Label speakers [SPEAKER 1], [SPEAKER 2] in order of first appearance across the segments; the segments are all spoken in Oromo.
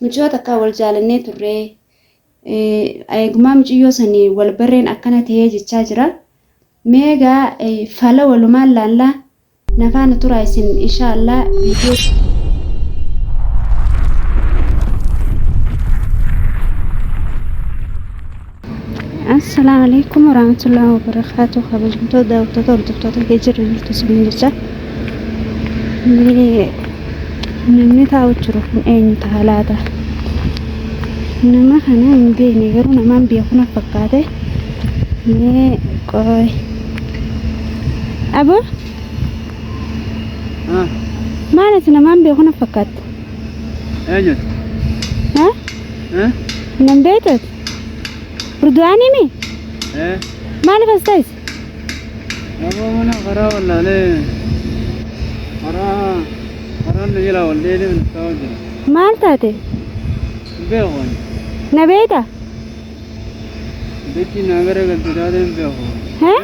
[SPEAKER 1] mucoo takka wal jaalannee turre eegumaa muciyyoo sanii wal barreen akkana ta'ee jechaa jira. Meegaa fala walumaan laallaa nafaana turaa isin inshaallah viidiyoo. Assalamu alaikum warahmatullahi wabarakatuh. Kabajamtoota daawwattoota hordoftoota keenya jirtu siniin jecha namni taa'u jiru kun eenyu ta'a laata? Nama kana hin beekne garuu namaan beeku na fakkaate. Mee qoy abo maalati namaan beeku na fakkaate?
[SPEAKER 2] eenyu
[SPEAKER 1] nam beektat Rudwani mi? Maal fastais?
[SPEAKER 2] Abo mana qara wallaale qara nila walleele min tawajjal
[SPEAKER 1] Maal taate?
[SPEAKER 2] beeqon
[SPEAKER 1] Na beekta?
[SPEAKER 2] beekti naagara galtidaaden beeqo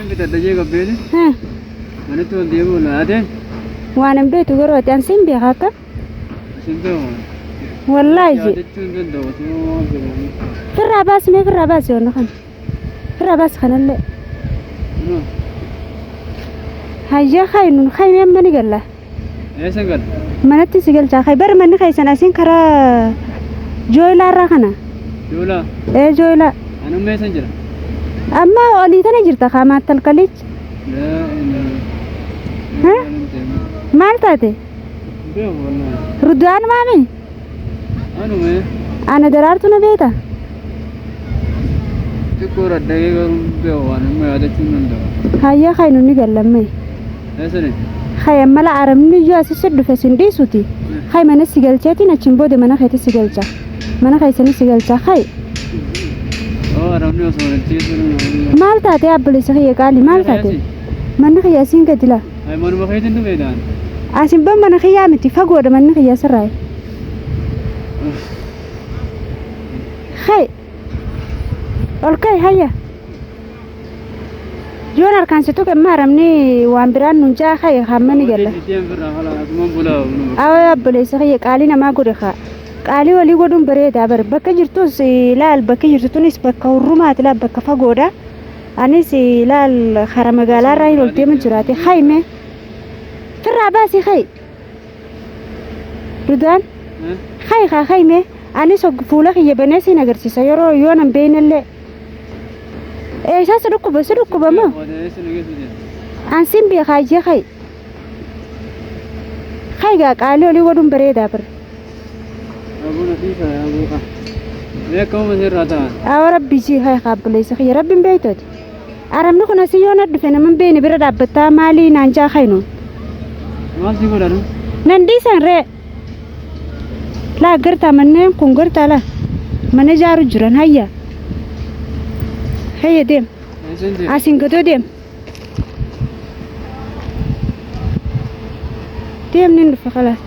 [SPEAKER 2] bita dajee gabbeele manitti wal deebi'u laadeen
[SPEAKER 1] Waan hin beektu garuu ati an siin beeka akka?
[SPEAKER 2] asin beeqon
[SPEAKER 1] Wallaahi
[SPEAKER 2] yaadachuun danda'u
[SPEAKER 1] firraa baasi yoona kan firraa baasi kanallee hayya kaynun kaymee mani galla
[SPEAKER 2] eessa gal
[SPEAKER 1] manatti si galchaa kay bar manni kaysan asiin karaa jooylaa irraa kana
[SPEAKER 2] joolaa
[SPEAKER 1] jooylaa
[SPEAKER 2] anuma eessan jira
[SPEAKER 1] amma olii tana jirta kaamaat talkalichi maal taate
[SPEAKER 2] beeqo wallahi
[SPEAKER 1] Rudwaan maami
[SPEAKER 2] anume
[SPEAKER 1] ana daraartu na beekta
[SPEAKER 2] xiqqoo raddagee garuu beeqo anuma yaadachuun danda'u
[SPEAKER 1] hayya kaynun ni gallamme
[SPEAKER 2] eessani
[SPEAKER 1] Kaya mala aramni iyyuu asii dhufe sin dhiisuti. Kay mana si galcheetiin achiin booda mana keetti si galcha. Mana keessanii si galcha kay.
[SPEAKER 2] aramni osoo wanti
[SPEAKER 1] Maal taate abboleessa kiyya qaali maal taate? Manni kiyya asiin gadi laa.
[SPEAKER 2] ay manuma keetiin dhufeedhaan
[SPEAKER 1] Asiin ban mana kiyyaa miti fagoodha manni kiyya sirraa. Kay. Ol kay hayya. Yoon harkaan situ kemma aramni waan biraan nun jaa kay hammani galla. Awwa abboleessa kiyya qaali namaa godhe kaa. Qaali walii godhuun bareedaa bare bakka jirtus laal bakka jirtunis bakka hurrumaati laal bakka fagoodha. Anis laal hara magaalaa irraa hin olteemu jiraate hayme firraa baasi hay Rudwaan hay haa hayme anis fuula kiyya banee siin agarsiisa yeroo yoon hin beeknellee isaas dhukkuba moo ansiin beekaa jee hay gaa qaali olii godhuun bareedaa bare
[SPEAKER 2] abuna fiisa abuuqa beekama sirraa ta'an
[SPEAKER 1] awa rabbi jii hay abboleessa kiyya rabbiin beektooti aramni kun asii yoon dhufe naman beekne bira dhaabbattaa maalii naan jaa haynu
[SPEAKER 2] maal si godhanu
[SPEAKER 1] nan dhiisan ree laa gartaa manneen kun gartaa laa mana jaaru jiran hayya deem asiin gadoo deem nin dhufa kalaas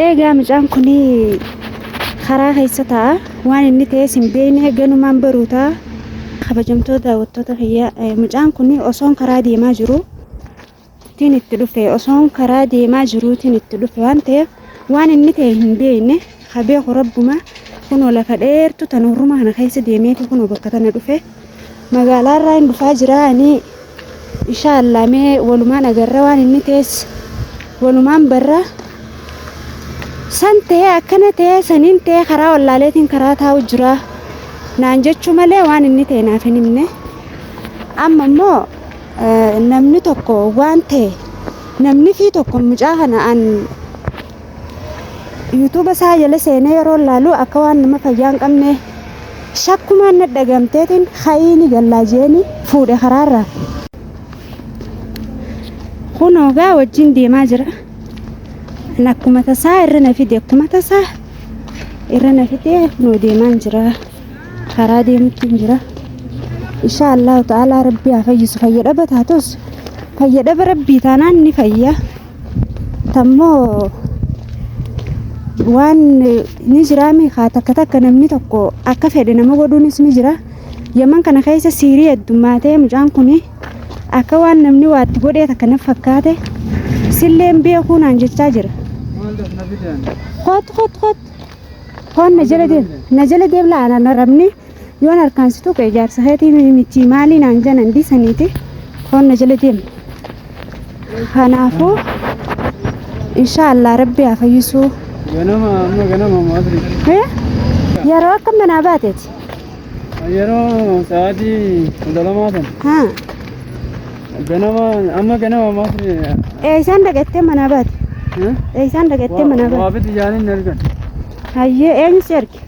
[SPEAKER 1] eegaa mucaan kunii karaa keessa ta'a waan inni ta'es hin beekne ganumaan baruu ta'a kabajamtoota daawwattoota kiyya mucaan kunii osoon karaa deemaa jiru tiin itti dhufe osoon karaa deemaa jiruutiin itti dhufe waan ta'eef waan inni ta'e hin beekne beeku rabbuma kunoo lafa dheertu tan hurruma kana keessa deemeetu kunoo bakka tana dhufe magaalaa irraa hin dhufaa jira ani inshaallah mee walumaan agarra waan inni ta'es walumaan barra san ta'e akkana ta'e saniin ta'e karaa wallaaleetiin karaa taa'u jira naan jechuu malee waan inni ta'e naaf hin himne amma immoo namni tokko waan ta'e namni fi tokko mucaa kana an YouTube isaa jala seenee yeroo laalu akka waan nama fayyaa hin qabne shakkumaan na dhagamteetiin hayiini gallaajeeni fuudhe karaarraa kunoo gaa wajjin deemaa jira akkuma tasaa irra na fide akkuma tasaa irra na fide kunoo deemaan jira karaa deemutti jira inshaallah ta'ala rabbi haa fayyisu fayyadaba taatus fayyadaba rabbii taanaan ni fayya tammoo waan ni jiraami haa takka namni tokko akka fedhe nama godhuunis ni jira yaman kana keessa siirii heddummaatee mucaan kuni akka waan namni waatti godhee takka na fakkaate silleen beekuu naan jechaa jira kot Hon na jala deem laana narabni yoon harkaansitu kee jaarsa heetii miti maaliin aan janan disaniiti hon na jala deem kanaafuu inshallah rabbi haa fayyisuu
[SPEAKER 2] ganama maasri
[SPEAKER 1] yeroo akkam manaa baateeti
[SPEAKER 2] yeroo sa'aatii 12
[SPEAKER 1] haa
[SPEAKER 2] ganama maasri
[SPEAKER 1] isaan dhagattee manaa baate isaan dhagattee manaa baate
[SPEAKER 2] waafiti jaalin argan
[SPEAKER 1] hayyee eenyu si arge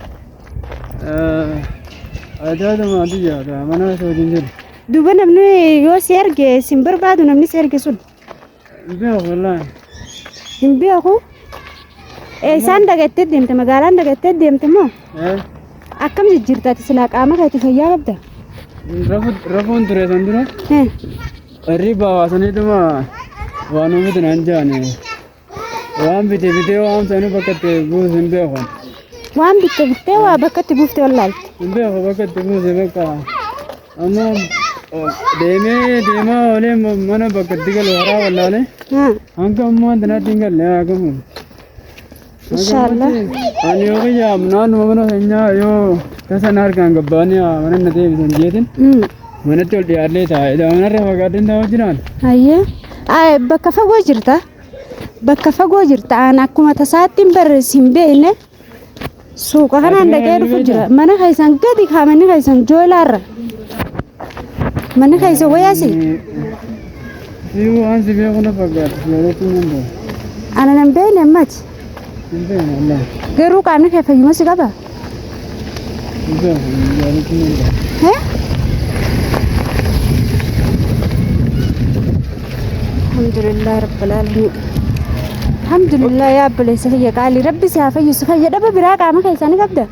[SPEAKER 2] ajaa'ibaa biyyaadha mana soojin jiru
[SPEAKER 1] duuba namni yoo si arge sin barbaadu namni si arge sun
[SPEAKER 2] beeku wallaahi
[SPEAKER 1] hin beeku isaan dhagattee deemte magaalaan dhagattee deemte moo akkam jijjiirtaati silaa qaama keeti fayyaa qabda
[SPEAKER 2] rafuun ture san dura irri baawaasanidhuma waan uummatin an jaane waan bitee waan sanu bakka itti buuse hin beekan
[SPEAKER 1] waan bittee waa bakka itti buuftee wallaalti
[SPEAKER 2] hin beeku bakka itti buuse bakka amma deemaa oolee mana bakka itti galu haraa wallaale hanga ammoo antanaatti hin galle hagamu
[SPEAKER 1] inshallah
[SPEAKER 2] ani yoo biyya naannuma mana keenyaa yoo tasan harkaan gabbaanii mana na deebisan jeetin manatti ol dhiyaadhee taa'e manarra fagaadden taa'u jiraan
[SPEAKER 1] hayyee bakka fagoo jirta aan akkuma tasaatti hin barreessin beekne suuqa kanaan dhaqee dhufu jira mana keessan gadi kaa manni keessan joolaarra manni keessa wayaasi
[SPEAKER 2] waan si beeku na fagaatu yaadachuun nan beeku
[SPEAKER 1] ana nan beekne ammati
[SPEAKER 2] hin beekne allah
[SPEAKER 1] garuu qaamni kee fayyuma si qaba
[SPEAKER 2] hin beeku yaadachuun nan beeku
[SPEAKER 1] alhamdulillah rabbil alamin alhamdulillah ya ableesa fayya qaali rabbi si haa fayyisu fayya dhaba biraa qaama keessanii qabda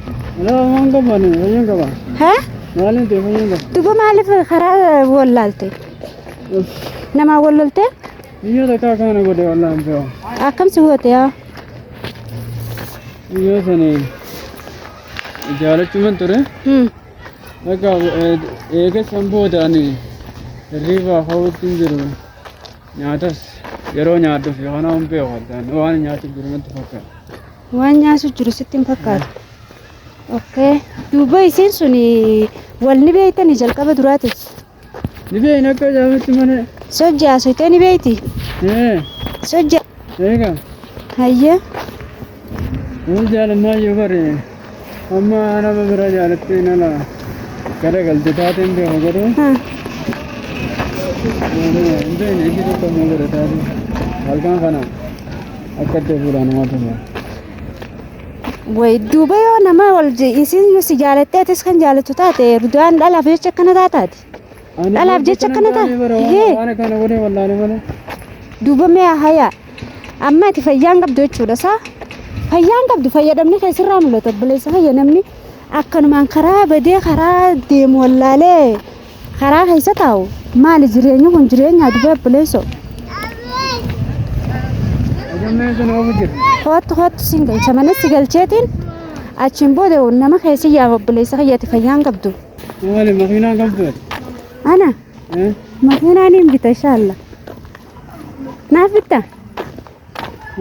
[SPEAKER 2] waan qaban fayyan qaba maaliin ta'e fayyan qaba
[SPEAKER 1] duba maaliif karaa wallaalte namaa wallolte
[SPEAKER 2] biyya takkaa kana godhe wallaan beeku
[SPEAKER 1] akkam si goote yaa
[SPEAKER 2] biyya sanii jaalachuman ture akka eegassan booda'anii hirriibaa hawwattiin jiru nyaatas yeroo nyaadduuf kana hin beeku waan nyaachuuf jiru natti fakkaata
[SPEAKER 1] waan nyaatu jiru sitti hin fakkaatu okay duuba isiin sun wal ni beeytanii jalqaba duraatis
[SPEAKER 2] ni beeyna akka jaamatti mana
[SPEAKER 1] sojjaa soytee ni beeyti sojjaa
[SPEAKER 2] eega
[SPEAKER 1] hayyee
[SPEAKER 2] wal jaalannaa yoo bare amma nama bira jaalattee nala gara galte taateen beeku godhuu Ndeni ikitu kama ngere tadi. Halkan kana akkate fulan matuma.
[SPEAKER 1] Way duuba yoo nama wal isin yoo si jaalatteetis kan jaalatu taate rudaan dhalaaf jecha akkana taataati. Dhalaaf jecha akkana taate.
[SPEAKER 2] Waan kana godhe wallahi mala.
[SPEAKER 1] Duuba mee haya amma ati fayyaan qabdu jechuudha saa. Fayyaan qabdu fayyadamni keessirraa mul'ata bileessa fayya namni akkanumaan karaa badee karaa deemu wallaalee karaa keessa taa'u maali jireenyu kun jireenya duba bileesso. Hootu singal chamane sigalcheetiin achiin booda nama keessa yaa bileessa fayyati fayyaan qabdu.
[SPEAKER 2] Maali makiinaa qabdu?
[SPEAKER 1] Ana makiinaa niin bita inshallah. Naaf bitta?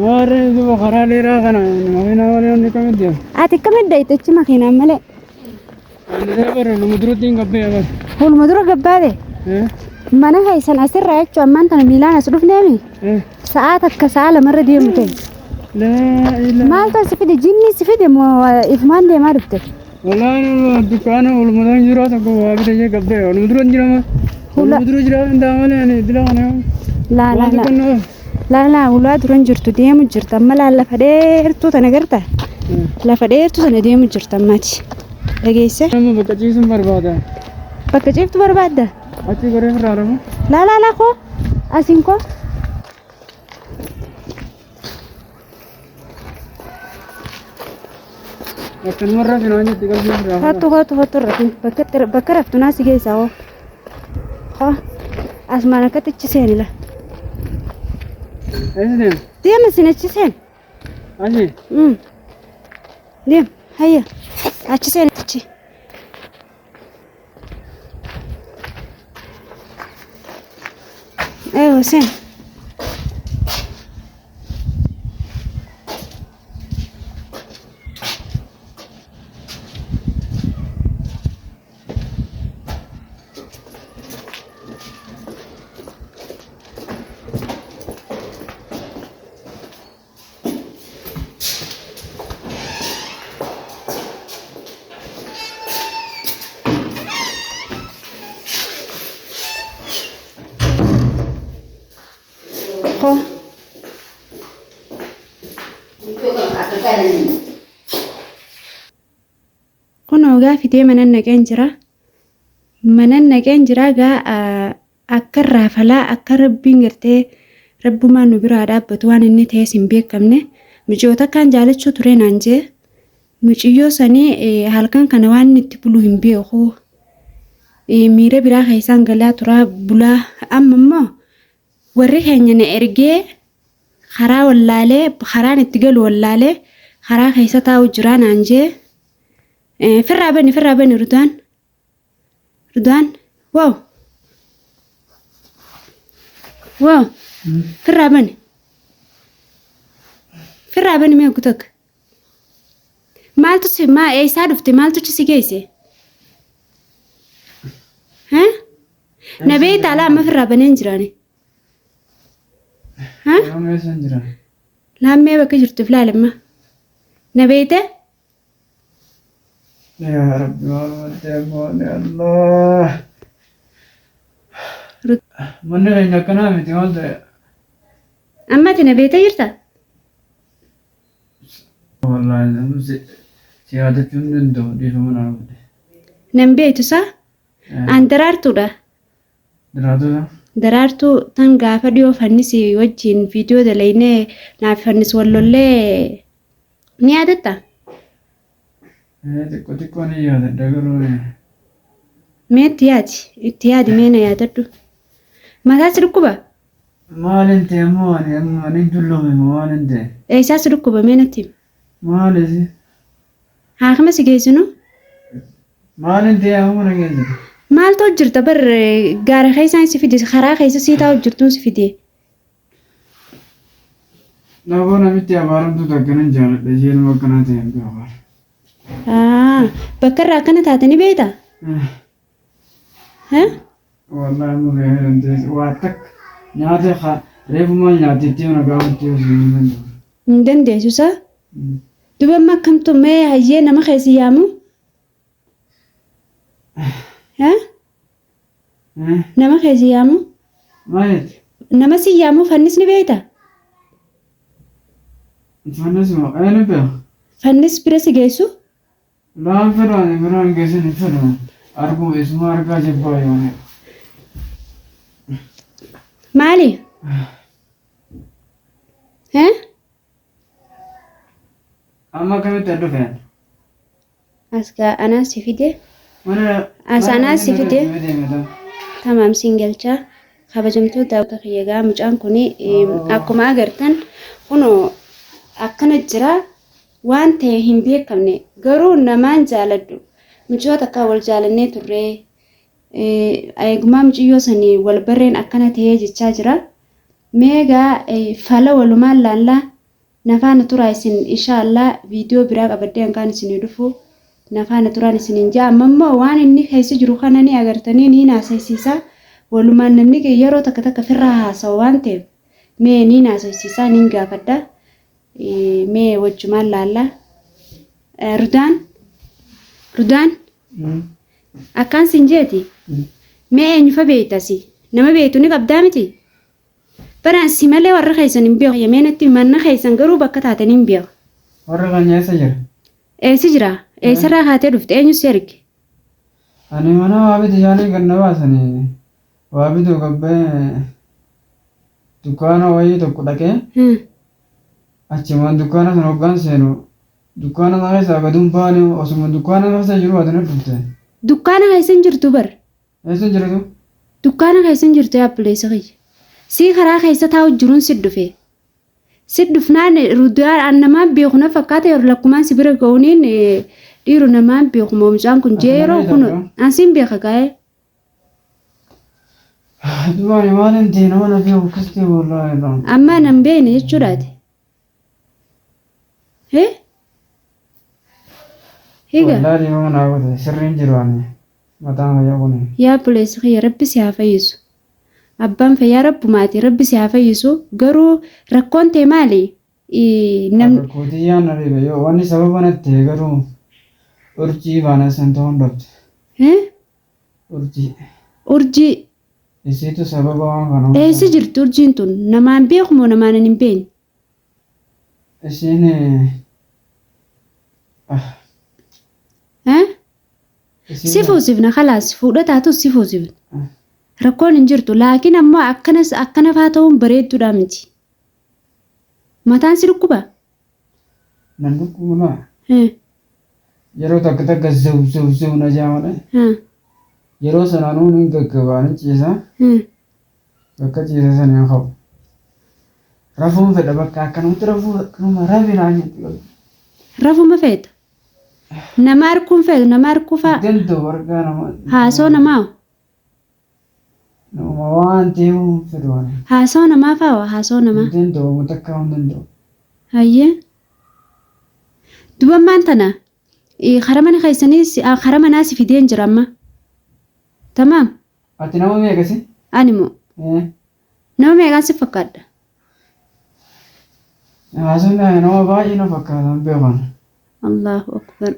[SPEAKER 2] Warre duba karaa dheeraa kana makiinaa malee onni kamiddeem?
[SPEAKER 1] Ati kamidda itachi makiinaa malee?
[SPEAKER 2] Ani bara nama duratti hin gabbee agar.
[SPEAKER 1] Fuuluma dura gabbaade? Mana keessan asirraa jechuun ammaan tana miilaan as dhufneemi? Sa'aa takka sa'a lamarra deemu ta'e. Maal ta'e si fide jinni si fide moo ifumaan deemaa dhufte?
[SPEAKER 2] Wallahi dukkaana walumaatiin jiraa tokko waa bitee gabbee waluma dura hin jirama. Waluma dura jiraa hin daamalee ani dila kana. Laa ulaa dura hin jirtu deemu jirta amma lafa dheertuu tana garta. Lafa dheertuu tana deemu jirta ammaati. Dhageesse? Nama bakka ciisuun barbaada.
[SPEAKER 1] Bakka ciiftu barbaadda?
[SPEAKER 2] Achi goree firraa rafu.
[SPEAKER 1] Laa koo asiin koo.
[SPEAKER 2] Akkanumarraa finaan jetti qalbii firraa.
[SPEAKER 1] Hottu rafin bakka raftu naasi keessaa hoo. Hoo asumaan akkatti achi seenila.
[SPEAKER 2] Eessa deema?
[SPEAKER 1] Deema sin achi seen.
[SPEAKER 2] Achi?
[SPEAKER 1] Deem hayya achi seen achi. Sen. gaafitee manan naqeen jira. Manan naqeen jira gaa akka raafalaa akka rabbiin gartee rabbumaan nu biraa dhaabbatu waan inni ta'es hin beekamne. Micoota akkaan jaalachuu ture naan jee. Muciyyoo sanii halkan kana waan itti bulu hin beeku. Miira biraa keessaan galaa turaa bulaa amma immoo warri keenya na ergee karaa wallaalee karaan itti galu wallaalee karaa keessa taa'u jira naan jee. Firraa bani Rudaan wow firraa bani mee guutak maaltu si eessaa dhufte maaltu si geesse na beektaa laa amma firraa baneen jiraani laammee bakka jirtuuf laalamma na beekte.
[SPEAKER 2] Ya Rabbi Muhammad ya Allah. Manni keenya akkanaa miti maal ta'e?
[SPEAKER 1] Amma ati na beektaa jirta?
[SPEAKER 2] Wallaahi namni si yaadachuu hin danda'u dhiifama naa godhe.
[SPEAKER 1] Nan beektu isaa? An daraartuudha.
[SPEAKER 2] Daraartuudha?
[SPEAKER 1] Daraartuu tan gaafa dhiyoo fannisi wajjin viidiyoo dalaynee naaf fannis wallollee ni yaadatta?
[SPEAKER 2] Xiqqoo ni yaadadha garuu.
[SPEAKER 1] Mee itti yaadi mee na yaadadhu. Mataa si dhukkuba?
[SPEAKER 2] Maal hin ta'e immoo ani dulloome maal hin ta'e?
[SPEAKER 1] Eessaa si dhukkuba mee natti himi?
[SPEAKER 2] Maalisi?
[SPEAKER 1] Haakama si geessinu?
[SPEAKER 2] Maal hin ta'e haakama na geessinu?
[SPEAKER 1] Maaltu hojjirta bar gaara keessaan si fide karaa keessa sii taa'u hojjirtuun si fide.
[SPEAKER 2] Naafoo namitti abaaramtu takkanan jaaladha isheen akkanaa ta'e hin beeku.
[SPEAKER 1] Bakka irraa akkana taatanii beektaa?
[SPEAKER 2] Wallaahi mulee waa takka nyaata reefuma nyaatitti mana gaafatti osoo hin danda'u.
[SPEAKER 1] Hin dandeessu isaa? Duba amma akkamtu mee hayyee nama keessi yaamu? Nama keessi yaamu?
[SPEAKER 2] Maaliiti?
[SPEAKER 1] Nama si yaamu fannis ni beektaa?
[SPEAKER 2] Fannis moo eenyu beeku?
[SPEAKER 1] Fannis bira si geessu?
[SPEAKER 2] Laan fedhaan biraan geessan hin fedhan arguu isuma argaa jibbaa yoone.
[SPEAKER 1] Maali?
[SPEAKER 2] Amma akkamitti adda fe'an?
[SPEAKER 1] Asgaa anaa si fide. Anaa si fide. Tamaam singalchaa kabajamtoota daawwata kiyyagaa mucaan kun akkuma agartan kunoo akkana jira waan ta'e hin beekamne garuu namaan jaaladhu mucoota akka wal jaalannee turre eegumaa muciyyoo sanii wal barreen akkana ta'ee jechaa jira meegaa fala walumaan laallaa nafaana turaa isin inshaallah viidiyoo biraa qabaddee hankaan isinii dhufu nafaana turaan isiniin jaa ammoo waan inni keessa jiru kana ni agartanii ni naasaysiisa walumaan namni yeroo takka takka firraa haasawa waan ta'eef mee ni naasaysiisaa niin gaafadha mee wajjumaan laallaa Rudaan akkaan sin jeeti mee eenyufa beektasi nama beektu ni qabdaa miti baraan si malee warra keessan hin beeku yemee natti manna keessan garuu bakka taatan hin beeku.
[SPEAKER 2] Warra kan eessa jira?
[SPEAKER 1] Eessa jira? Eessarraa kaatee dhufte eenyu si erge?
[SPEAKER 2] Ani mana waa biti yaanii ganna baasanii waa bituu qabbee dukkaana wayii tokko dhaqee achimaan dukkaana sana hoggaan seenu dukkaana sana keessaa gaduun baane osuma dukkaana keessa jiru ati na dhufte.
[SPEAKER 1] Dukkaana keessa hin jirtu bar.
[SPEAKER 2] Eessa jirtu?
[SPEAKER 1] Dukkaana keessa hin jirtu yaabbileessa kiyya. Sii karaa keessa taa'u jiruun si dhufe. Si dhufnaan Rudaan namaan beeku na fakkaata yeroo lakkumaan si bira ga'uuniin dhiiru namaan beeku mucaan kun jee yeroo kun ansiin beeka gaa'ee.
[SPEAKER 2] Dubaani maal hin ta'e nama na beeku kastee wallaahi.
[SPEAKER 1] Amma nan beekne jechuudhaati. Higa.
[SPEAKER 2] Wallaahi nama naa godhe sirriin jiru ani mataan fayyaa kun.
[SPEAKER 1] Yaabbileessa kiyya rabbi si haa fayyisu. Abbaan fayyaa rabbumaati rabbi si haa fayyisu garuu rakkoon ta'e maali?
[SPEAKER 2] Rakkootiyyaan na dhibe yoo wanni sababa natti garuu urjii baana san ta'uu hin dhabde.
[SPEAKER 1] Urjii.
[SPEAKER 2] Isiitu sababa waan kana.
[SPEAKER 1] Eessa jirti urjiin tun namaan beeku moo namaan hin beekne?
[SPEAKER 2] Isiin
[SPEAKER 1] Si fuusifna khalaas fuudhataatu si fuusifna. Rakkoon hin jirtu laakiin ammoo akkana faa ta'uun bareedduudha miti. Mataan si dhukkuba?
[SPEAKER 2] Nan dhukkubna. Yeroo takka zau na jaamana. Yeroo sanaanuu ni gaggabaan ciisa. Bakka ciisa sana hin qabu. Rafuun fedha bakka akkanumatti rafuma rafinaa jechuudha.
[SPEAKER 1] Rafuma feeta? Nama harkuun feetu nama harkuu faa?
[SPEAKER 2] Danda'u argaa nama.
[SPEAKER 1] Haasoo namaa?
[SPEAKER 2] Nama waan ta'eef fedhu waan.
[SPEAKER 1] Haasoo namaa faa haasoo namaa?
[SPEAKER 2] Danda'u takka waan danda'u.
[SPEAKER 1] Hayyee. Dubammaan tana karaa mana keessaniis karaa manaas fideen jira amma. Tamaam?
[SPEAKER 2] Ati nama meeqasi?
[SPEAKER 1] Ani moo? Nama meeqaan si fakkaadha?
[SPEAKER 2] Haasofni nama baay'ee na fakkaatan beekan.
[SPEAKER 1] Allahu akbar.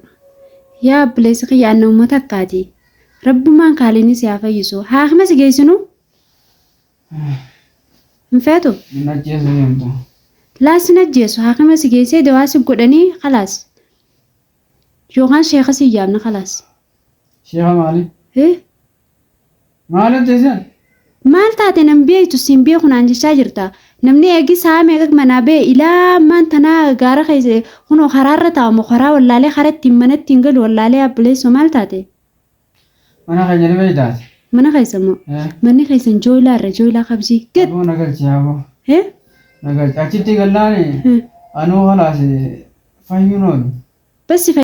[SPEAKER 1] Yaa obboleessa kiyyaa anna uummata akkaati. Rabbumaan kaaliin si haa fayyisu. Haakima si geessinu? Hin feetu?
[SPEAKER 2] Hin ajjeesu deemtu.
[SPEAKER 1] Laasi na ajjeesu haakima si geessee dawaa si godhanii khalaas. Yookaan sheeka si yaamna khalaas.
[SPEAKER 2] Sheeka maali? Maal ajjeesan?
[SPEAKER 1] Maal taate nam beektu siin beeku naan jechaa jirta. Namni eegi saa meeqa manaa bee ilaa maan tanaa gaara keessa kunoo karaarra taa'amu karaa wallaalee karaa ittiin mana ittiin galu wallaalee abbuleessu maal taate?
[SPEAKER 2] Mana keenya ni beektaati.
[SPEAKER 1] Mana keessa moo? Manni keessan jooylaa irra jooylaa qabsii.
[SPEAKER 2] Aboo nagalchi aboo. Nagalchi achitti gallaani anuu halaas fayyuun oolu.
[SPEAKER 1] Basi